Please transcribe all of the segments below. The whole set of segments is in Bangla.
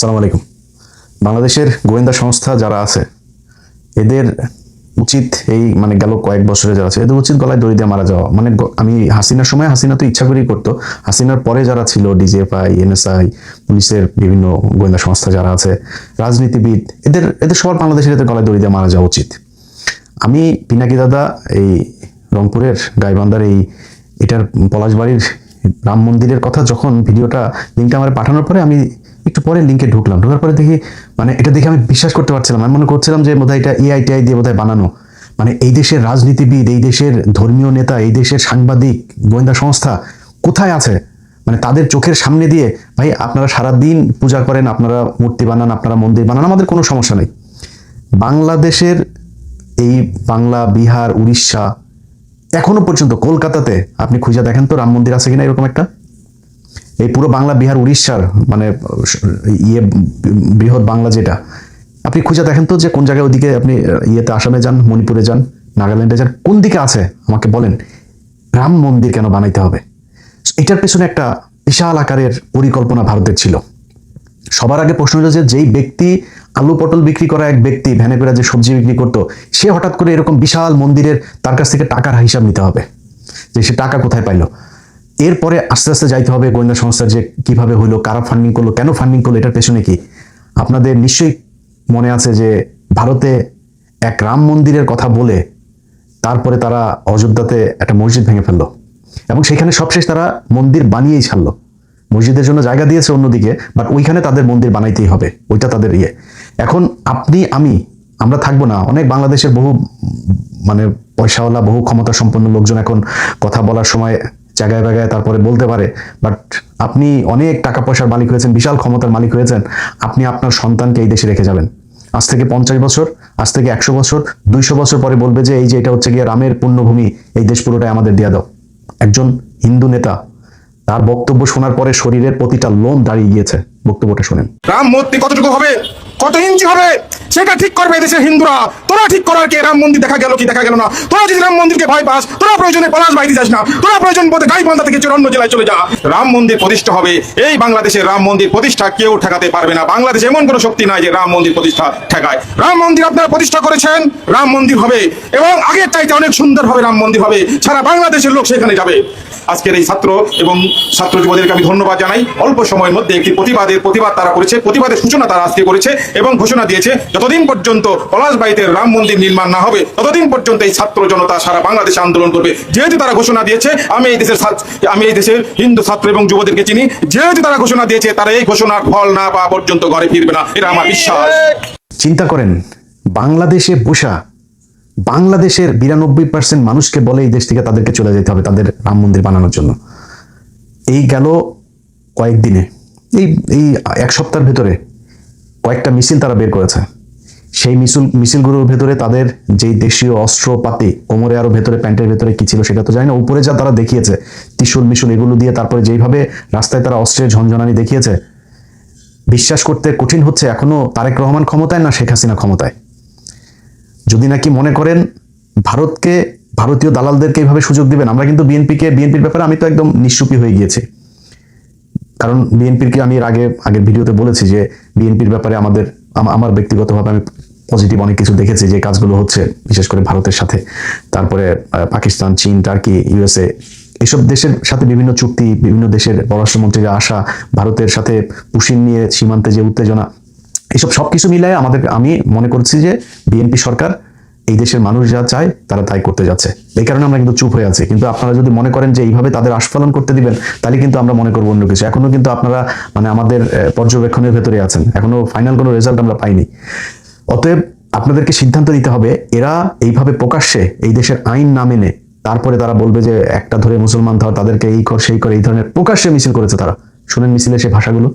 আসসালামু আলাইকুম। বাংলাদেশের গোয়েন্দা সংস্থা যারা আছে এদের উচিত এই গেল কয়েক বছরে যারা আছে এদের উচিত গলায় দড়ি দিয়ে মারা যাওয়া। আমি হাসিনার সময় হাসিনা তো ইচ্ছা করেই করতো, হাসিনার পরে যারা ছিল ডিজিএফআই, এনএসআই, পুলিশের বিভিন্ন গোয়েন্দা সংস্থা যারা আছে, রাজনীতিবিদ, এদের এদের সবার বাংলাদেশের এদের গলায় দড়ি দিয়ে মারা যাওয়া উচিত। আমি পিনাকি দাদা এই রংপুরের গাইবান্ধার এটার পলাশবাড়ির রাম মন্দিরের কথা যখন ভিডিওটা লিঙ্কটা আমার পাঠানোর পরে আমি একটু পরে লিঙ্কে ঢোকার পরে দেখি এটা দেখে আমি বিশ্বাস করতে পারছিলাম। আমি মনে করছিলাম যে বোধহয় এটা এআই দিয়ে বোধহয় বানানো। এই দেশের রাজনীতিবিদ, এই দেশের ধর্মীয় নেতা, এই দেশের সাংবাদিক, গোয়েন্দা সংস্থা কোথায় আছে? তাদের চোখের সামনে দিয়ে, ভাই আপনারা সারাদিন পূজা করেন, আপনারা মূর্তি বানান, আপনারা মন্দির বানান, আমাদের কোনো সমস্যা নেই। বাংলাদেশের এই বাংলা, বিহার, উড়িষ্যা, এখনো পর্যন্ত কলকাতাতে আপনি খুঁজে দেখেন তো রাম মন্দির আছে কিনা এরকম একটা। এই পুরো বাংলা, বিহার, উড়িষ্যার বৃহৎ বাংলা যেটা, আপনি খুঁজে দেখেন তো যে কোন জায়গায় ওদিকে আপনি আসামে যান, মণিপুরে যান, নাগাল্যান্ডে যান, কোন দিকে আছে আমাকে বলেন। রাম মন্দির কেন বানাইতে হবে? এটার পেছনে একটা বিশাল আকারের পরিকল্পনা ভারতের ছিল। সবার আগে প্রশ্ন হলো যে যেই ব্যক্তি আলু পটল বিক্রি করা এক ব্যক্তি ভ্যানে করে যে সবজি বিক্রি করতো, সে হঠাৎ করে এরকম বিশাল মন্দিরের তার কাছ থেকে টাকার হিসাব নিতে হবে যে সে টাকা কোথায় পাইলো। এরপরে আস্তে আস্তে যাইতে হবে গোয়েন্দা সংস্থার যে কিভাবে হইলো, কারা ফান্ডিং করলো, কেন ফান্ডিং করলো, এটার পেছনে কি। আপনাদের নিশ্চয়ই মনে আছে যে ভারতে এক রাম মন্দিরের কথা বলে তারপরে তারা অযোধ্যাতে একটা মসজিদ ভেঙে ফেললো এবং সেখানে সবশেষ তারা মন্দির বানিয়েই ছাড়লো। মসজিদের জন্য জায়গা দিয়েছে অন্যদিকে, বাট ওইখানে তাদের মন্দির বানাইতেই হবে, ওইটা তাদের এখন আপনি আমরা থাকবো না। অনেক বাংলাদেশের বহু পয়সাওয়ালা, বহু ক্ষমতা সম্পন্ন লোকজন এখন কথা বলার সময় জায়গায় জায়গায় তারপরে বলতে পারে, বাট আপনি অনেক টাকা পয়সার মালিক হয়েছেন, বিশাল ক্ষমতার মালিক হয়েছেন, আপনি আপনার সন্তানকে এই দেশে রেখে যাবেন। আজ থেকে 50 বছর, আজ থেকে 100 বছর, 200 বছর পরে বলবে যে এই যে এটা হচ্ছে গিয়ে রামের পুণ্যভূমি, এই দেশ পুরোটাই আমাদের দিয়ে দাও। একজন হিন্দু নেতা তার বক্তব্য শোনার পরে শরীরের প্রতিটা লোম দাঁড়িয়ে গিয়েছে। বক্তব্যটা শুনেন। রাম মূর্তি কতটুকু হবে, কত ইঞ্চি হবে, সেটা ঠিক করবে দেশের হিন্দুরা। তোরা ঠিক করার কে? রাম মন্দির দেখা গেল কি দেখা গেল না? তোরা যদি রাম মন্দিরকে ভয় পাস, তোরা প্রয়োজনে পলাশ বাইরে যাস না, তোরা প্রয়োজন বোধে গাইবান্ধা থেকে অন্য জেলায় চলে যা। রাম মন্দির প্রতিষ্ঠা হবে। এই বাংলাদেশের রাম মন্দির প্রতিষ্ঠা কেউ ঠেকাতে পারবে না। বাংলাদেশে এমন কোনো শক্তি নাই যে রাম মন্দির প্রতিষ্ঠা ঠেকায়। রাম মন্দির আপনারা প্রতিষ্ঠা করেছেন, রাম মন্দির হবে এবং আগের চাইতে অনেক সুন্দরভাবে রাম মন্দির হবে। সারা বাংলাদেশের লোক সেখানে যাবে। আজকের এই ছাত্র এবং ছাত্র যুবদেরকে আমি ধন্যবাদ জানাই। অল্প সময়ের মধ্যে একটি প্রতিবাদ তারা করেছে, প্রতিবাদের সূচনা তারা আজকে করেছে এবং ঘোষণা দিয়েছে যতদিন পর্যন্ত পলাশবাড়ীতে রাম মন্দির নির্মাণ না হবে ততদিন পর্যন্ত এই ছাত্র জনতা সারা বাংলাদেশে আন্দোলন করবে। যেহেতু তারা ঘোষণা দিয়েছে, আমি এই দেশের হিন্দু ছাত্র এবং যুবদেরকে চিনি, যেহেতু তারা ঘোষণা দিয়েছে, তারা এই ঘোষণার ফল না পাওয়া পর্যন্ত ঘরে ফিরবে না, এটা আমার বিশ্বাস। চিন্তা করেন, বাংলাদেশে বসা বাংলাদেশের 92% মানুষকে বলে এই দেশ থেকে তাদেরকে চলে যেতে হবে তাদের রাম মন্দির বানানোর জন্য। এই গেল কয়েকদিনে, এই এক সপ্তাহের ভেতরে কয়েকটা মিছিল তারা বের করেছে। সেই মিছিলগুলোর ভেতরে তাদের যেই দেশীয় অস্ত্রপাতি, কোমরে আরো ভেতরে, প্যান্টের ভেতরে কি ছিল সেটা তো জানি না, উপরে যা তারা দেখিয়েছে ত্রিশূল মিশুল এগুলো দিয়ে, তারপরে যেইভাবে রাস্তায় তারা অস্ত্রের ঝনঝনানি দেখিয়েছে, বিশ্বাস করতে কঠিন হচ্ছে এখনো তারেক রহমান ক্ষমতায় না শেখ হাসিনা ক্ষমতায়। যদি নাকি মনে করেন ভারতকে, ভারতীয় দালালদেরকে এইভাবে সুযোগ দিবেন, আমরা কিন্তু বিএনপির ব্যাপারে আমি তো একদম নিশ্চুপি হয়ে গিয়েছি। কারণ বিএনপিকে আমি আগের ভিডিওতে বলেছি যে বিএনপির ব্যাপারে আমার ব্যক্তিগতভাবে আমি পজিটিভ অনেক কিছু দেখেছি যে কাজগুলো হচ্ছে, বিশেষ করে ভারতের সাথে, তারপরে পাকিস্তান, চীন, টার্কি, ইউএসএ, এইসব দেশের সাথে বিভিন্ন চুক্তি, বিভিন্ন দেশের পররাষ্ট্রমন্ত্রীরা আসা, ভারতের সাথে পুশিন নিয়ে সীমান্তে যে উত্তেজনা, এইসব সবকিছু মিলায় আমি মনে করছি যে বিএনপি সরকার এই দেশের মানুষ যা চায় তারা তাই করতে যাচ্ছে। এই কারণে আমরা কিন্তু চুপ হয়ে আছি। কিন্তু আপনারা যদি মনে করেন যে এইভাবে তাদের আস্ফালন করতে দিবেন, তাহলে কিন্তু আমরা মনে করবো অন্য কিছু। এখনো কিন্তু আপনারা আমাদের পর্যবেক্ষণের ভেতরে আছেন, এখনো ফাইনাল কোনো রেজাল্ট আমরা পাইনি। অতএব আপনাদেরকে সিদ্ধান্ত নিতে হবে, এরা এইভাবে প্রকাশ্যে এই দেশের আইন না মেনে তারপরে তারা বলবে যে একটা ধরে মুসলমান ধর, তাদেরকে এই কর সেই করে, এই ধরনের প্রকাশ্যে মিছিল করেছে তারা। শুনেন মিছিলের সেই ভাষাগুলো।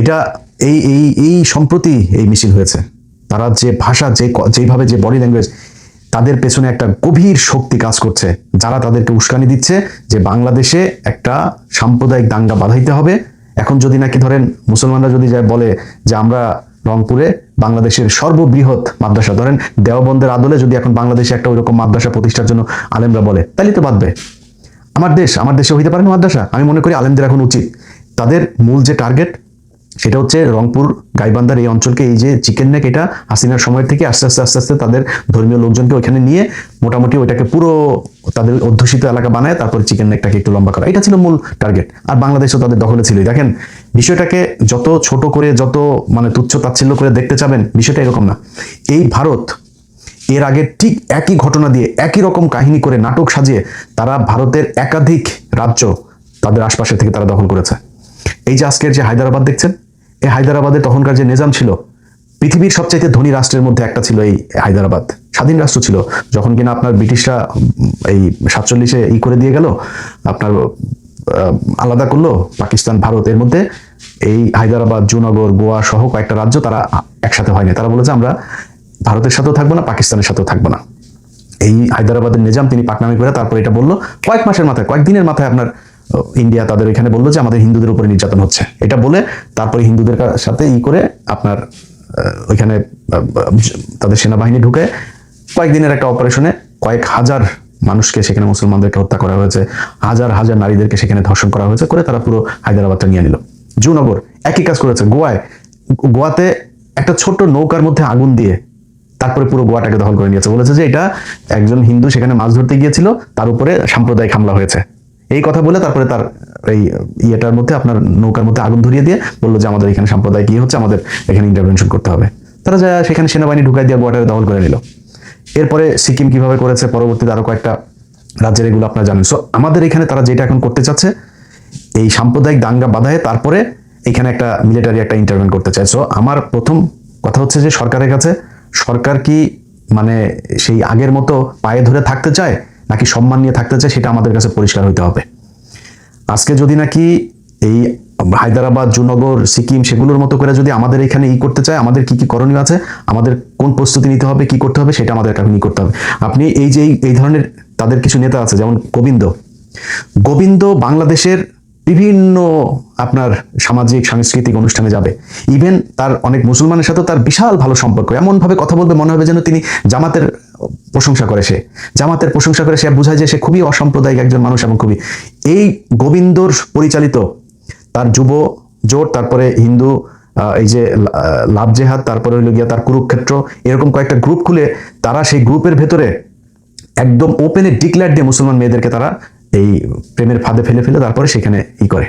এটা এই সম্প্রতি এই মিছিল হয়েছে। তারা যে ভাষা, যেভাবে যে বডি ল্যাঙ্গুয়েজ, তাদের পেছনে একটা গভীর শক্তি কাজ করছে, যারা তাদেরকে উস্কানি দিচ্ছে যে বাংলাদেশে একটা সাম্প্রদায়িক দাঙ্গা বাঁধাইতে হবে। এখন যদি নাকি ধরেন মুসলমানরা যদি যায় বলে যে আমরা রংপুরে বাংলাদেশের সর্ববৃহৎ মাদ্রাসা, ধরেন দেওবন্দের আদলে যদি এখন বাংলাদেশে একটা ওইরকম মাদ্রাসা প্রতিষ্ঠার জন্য আলেমরা বলে, তাহলে তো বাঁধবে। আমার দেশে হইতে পারে না মাদ্রাসা। আমি মনে করি আলেমদের এখন উচিত তাদের মূল যে টার্গেট সেটা হচ্ছে রংপুর গাইবান্ধার এই অঞ্চলকে, এই যে চিকেন নেক, এটা হাসিনার সময় থেকে আস্তে আস্তে আস্তে আস্তে তাদের ধর্মীয় লোকজনকে ওইখানে নিয়ে মোটামুটি ওইটাকে পুরো তাদের অধ্যুষিত এলাকা বানায় তারপর চিকেন নেকটাকে একটু লম্বা করা, এটা ছিল মূল টার্গেট। আর বাংলাদেশও তাদের দখলে ছিলই। দেখেন বিষয়টাকে যত ছোট করে, যত মানে তুচ্ছ তাচ্ছিল্য করে দেখতে চাবেন, বিষয়টা এরকম না। এই ভারত এর আগে ঠিক একই ঘটনা দিয়ে একই রকম কাহিনী করে নাটক সাজিয়ে তারা ভারতের একাধিক রাজ্য তাদের আশপাশে থেকে তারা দখল করেছে। এই যে আজকের যে হায়দ্রাবাদ দেখছেন, এই হায়দ্রাবাদে তখনকার যে নিজাম ছিল, পৃথিবীর সবচাইতে ধনী রাষ্ট্রের মধ্যে একটা ছিল এই হায়দ্রাবাদ। স্বাধীন রাষ্ট্র ছিল, যখন কিনা আপনার ব্রিটিশরা এই 47-এ করে দিয়ে গেল, আপনার আলাদা করলো পাকিস্তান ভারত, এর মধ্যে এই হায়দ্রাবাদ, জুনাগড়, গোয়া সহ কয়েকটা রাজ্য তারা একসাথে হয়নি। তারা বলেছে আমরা ভারতের সাথেও থাকবো না, পাকিস্তানের সাথেও থাকবো না। এই হায়দ্রাবাদের নিজাম তিনি পাকনামি করে তারপর এটা বললো কয়েক মাসের মাথায়, কয়েকদিনের মাথায় আপনার ইন্ডিয়া তাদের এখানে বললো যে আমাদের হিন্দুদের উপরে নির্যাতন হচ্ছে, এটা বলে তারপরে হিন্দুদের সাথে করে আপনার ওইখানে তাদের সেনাবাহিনী ঢুকে কয়েকদিনের একটা অপারেশনে কয়েক হাজার মানুষকে সেখানে, মুসলমানদেরকে হত্যা করা হয়েছে, হাজার হাজার নারীদেরকে সেখানে ধর্ষণ করা হয়েছে, করে তারা পুরো হায়দ্রাবাদটা নিয়ে নিল। জুনগর একই কাজ করেছে। গোয়াতে একটা ছোট্ট নৌকার মধ্যে আগুন দিয়ে তারপরে পুরো গোয়াটাকে দখল করে নিয়েছে। বলেছে যে এটা একজন হিন্দু সেখানে মাছ ধরতে গিয়েছিল, তার উপরে সাম্প্রদায়িক হামলা হয়েছে, এই কথা বলে তারপরে তার এই ইয়েটার মধ্যে আপনার নৌকার মধ্যে আগুন ধরিয়ে দিয়ে বললো যে আমাদের এখানে সাম্প্রদায়িক হচ্ছে, আমাদের এখানে ইন্টারভেনশন করতে হবে। তারা যা সেখানে সেনাবাহিনী ঢুকাই দিয়ে গোয়াটাকে দখল করে নিল। এরপরে সিকিম কিভাবে করেছে, পরবর্তীতে আরো কয়েকটা রাজ্যের, এগুলো আপনারা জানেন। সো আমাদের এখানে তারা যেটা এখন করতে চাচ্ছে, এই সাম্প্রদায়িক দাঙ্গা বাধায় তারপরে এখানে একটা মিলিটারি একটা ইন্টারভেন করতে চায়। সো আমার প্রথম কথা হচ্ছে যে সরকারের কাছে, সরকার কি মানে সেই আগের মতো পায়ে ধরে থাকতে চায় নাকি সম্মান নিয়ে থাকতে চায়, সেটা আমাদের কাছে পরিষ্কার হইতে হবে। আজকে যদি নাকি এই হায়দ্রাবাদ, জুনগর, সিকিম সেগুলোর মতো করে যদি আমাদের এখানে করতে চায়, আমাদের কি কি করণীয় আছে, আমাদের কোন প্রস্তুতি নিতে হবে, কি করতে হবে, সেটা আমাদের এখন করতে হবে। আপনি এই যে এই ধরনের তাদের কিছু নেতা আছে, যেমন গোবিন্দ বাংলাদেশের বিভিন্ন আপনার সামাজিক সাংস্কৃতিক অনুষ্ঠানে যাবে, ইভেন তার অনেক মুসলমানের সাথে তার বিশাল ভালো সম্পর্ক, এমন ভাবে কথা বলবে মনে হবে যেন তিনি জামাতের প্রশংসা করে। সে বোঝায় যে সে খুবই অসাম্প্রদায়িক একজন মানুষ, এবং খুবই এই গোবিন্দর পরিচালিত তার যুব জোট, তারপরে হিন্দু এই যে লাভ জেহাদ, তারপরে হইল গিয়া তার কুরুক্ষেত্র, এরকম কয়েকটা গ্রুপ খুলে তারা সেই গ্রুপের ভেতরে একদম ওপেনে ডিক্লেয়ার দিয়ে মুসলমান মেয়েদেরকে তারা এই প্রেমের ফাঁদে ফেলে তারপরে সেখানে করে।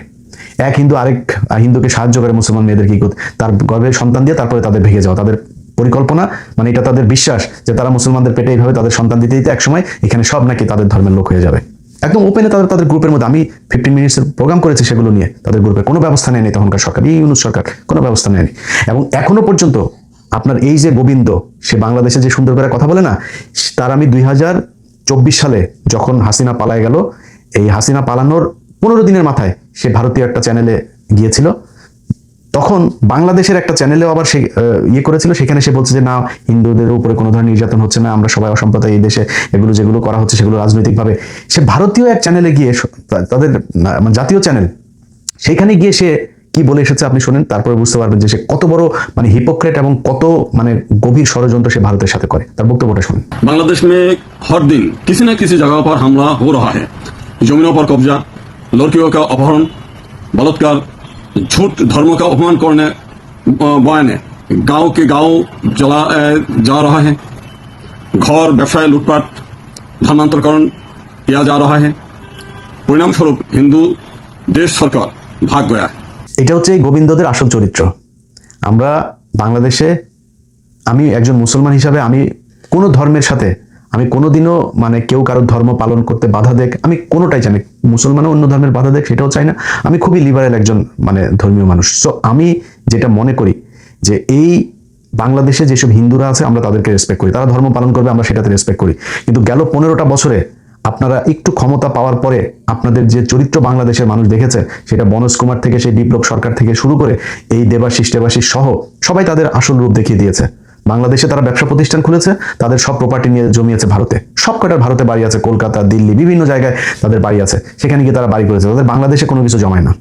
এক হিন্দু আরেক হিন্দুকে সাহায্য করে মুসলমান মেয়েদেরকে তার গর্ভে সন্তান দিয়ে তারপরে তাদের ভেঙে যাওয়া, তাদের পরিকল্পনা, মানে এটা তাদের বিশ্বাস যে তারা মুসলমানদের পেটে এইভাবে তাদের সন্তান দিতে দিতে একসময় এখানে সব নাকি তাদের ধর্মের লোক হয়ে যাবে। একদম ওপেনে তাদের গ্রুপের মধ্যে আমি 15 মিনিটসের প্রোগ্রাম করেছি সেগুলো নিয়ে। তাদের গ্রুপে কোনো ব্যবস্থা নেয়নি তখনকার সরকার, এই ইউনূস সরকার কোনো ব্যবস্থা নেয়নি। এবং এখনো পর্যন্ত আপনার এই যে গোবিন্দ, সে বাংলাদেশে যে সুন্দর করে কথা বলে না, তার আমি 2024 সালে যখন হাসিনা পালায় গেল, এই হাসিনা পালানোর 15 দিনের মাথায় সে ভারতীয় একটা চ্যানেলে গিয়েছিল, তখন বাংলাদেশের একটা চ্যানেলেও আবার সে করেছিল, সেখানে সে বলছে যে না, হিন্দুদের উপরে কোনো ধরনের নির্যাতন হচ্ছে না, আমরা সবাই অসম্প্রদায়, এই দেশে এগুলো যেগুলো করা হচ্ছে সেগুলো রাজনৈতিকভাবে। সে ভারতীয় এক চ্যানেলে গিয়ে, তাদের জাতীয় চ্যানেল, সেখানে গিয়ে সে কি বলে এসেছে আপনি শুনেন, তারপরে বুঝতে পারবেন যে সে কত বড় মানে হিপোক্রেট এবং কত মানে গভীর ষড়যন্ত্র সে ভারতের সাথে করে। তার বক্তব্যটা শুনুন। बांग्लादेश में हर दिन किसी न किसी जगह पर हमला हो रहा है। जमीनों पर कब्जा, लड़कियों का अपहरण, बलात्कार, झूठ धर्म का अपमान करने बयाने गांव के गांव जला जा रहा है। घर व्यवसाय लूटपाट धर्मांतरकरण किया जा रहा है। परिणाम स्वरूप हिंदू देश सरकार भाग गया है। এটা হচ্ছে এই গোবিন্দদের আসল চরিত্র। আমরা বাংলাদেশে, আমি একজন মুসলমান হিসাবে আমি কোনো ধর্মের সাথে আমি কোনোদিনও মানে কেউ কারোর ধর্ম পালন করতে বাধা দেখ, আমি কোনোটাই চাই না। মুসলমানও অন্য ধর্মের বাধা দেখ, সেটাও চাই না। আমি খুবই লিবারেল একজন মানে ধর্মীয় মানুষ। সো আমি যেটা মনে করি যে এই বাংলাদেশে যেসব হিন্দুরা আছে আমরা তাদেরকে রেসপেক্ট করি, তারা ধর্ম পালন করবে, আমরা সেটাতে রেসপেক্ট করি। কিন্তু গেল 15টা বছরে আপনারা একটু ক্ষমতা পাওয়ার পরে আপনাদের যে চরিত্র বাংলাদেশের মানুষ দেখেছে, সেটা বনজ কুমার থেকে সেই বিপ্লব সরকার থেকে শুরু করে এই দেবাশিস সহ সবাই তাদের আসল রূপ দেখিয়ে দিয়েছে। বাংলাদেশে তারা ব্যবসা প্রতিষ্ঠান খুলেছে, তাদের সব প্রপার্টি নিয়ে জমিয়েছে ভারতে, সব কটার ভারতে বাড়ি আছে, কলকাতা, দিল্লি, বিভিন্ন জায়গায় তাদের বাড়ি আছে, সেখানে গিয়ে তারা বাড়ি করেছে, তাদের বাংলাদেশে কোনো কিছু জমায় না।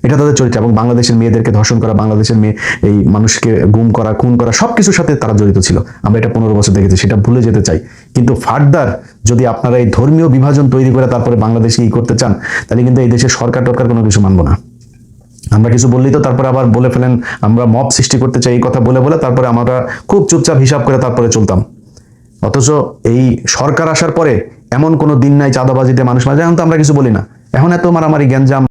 এটা তাদের চরিত্র। এবং বাংলাদেশের মেয়েদেরকে ধর্ষণ করা, বাংলাদেশের মেয়ে এই মানুষকে গুম করা, খুন করা, সবকিছুর সাথে তারা জড়িত ছিল। আমরা এটা 15 বছর দেখেছি, সেটা ভুলে যেতে চাই। কিন্তু ফার্দার যদি আপনারা এই ধর্মীয় বিভাজন তৈরি করে তারপরে বাংলাদেশকে ই করতে চান, তাহলে কিন্তু এই দেশের সরকার টরকার কোনো কিছু মানবো না। আমরা কিছু বললেই তো তারপরে আবার বলে ফেলেন আমরা মব সৃষ্টি করতে চাই, এই কথা বলে বলে তারপরে আমরা খুব চুপচাপ হিসাব করে তারপরে চলতাম। অথচ এই সরকার আসার পরে এমন কোনো দিন নাই চাঁদাবাজিতে মানুষ মারা যায়, এখন তো আমরা কিছু বলি না। এখন এত মারামারি গ্যাঞ্জাম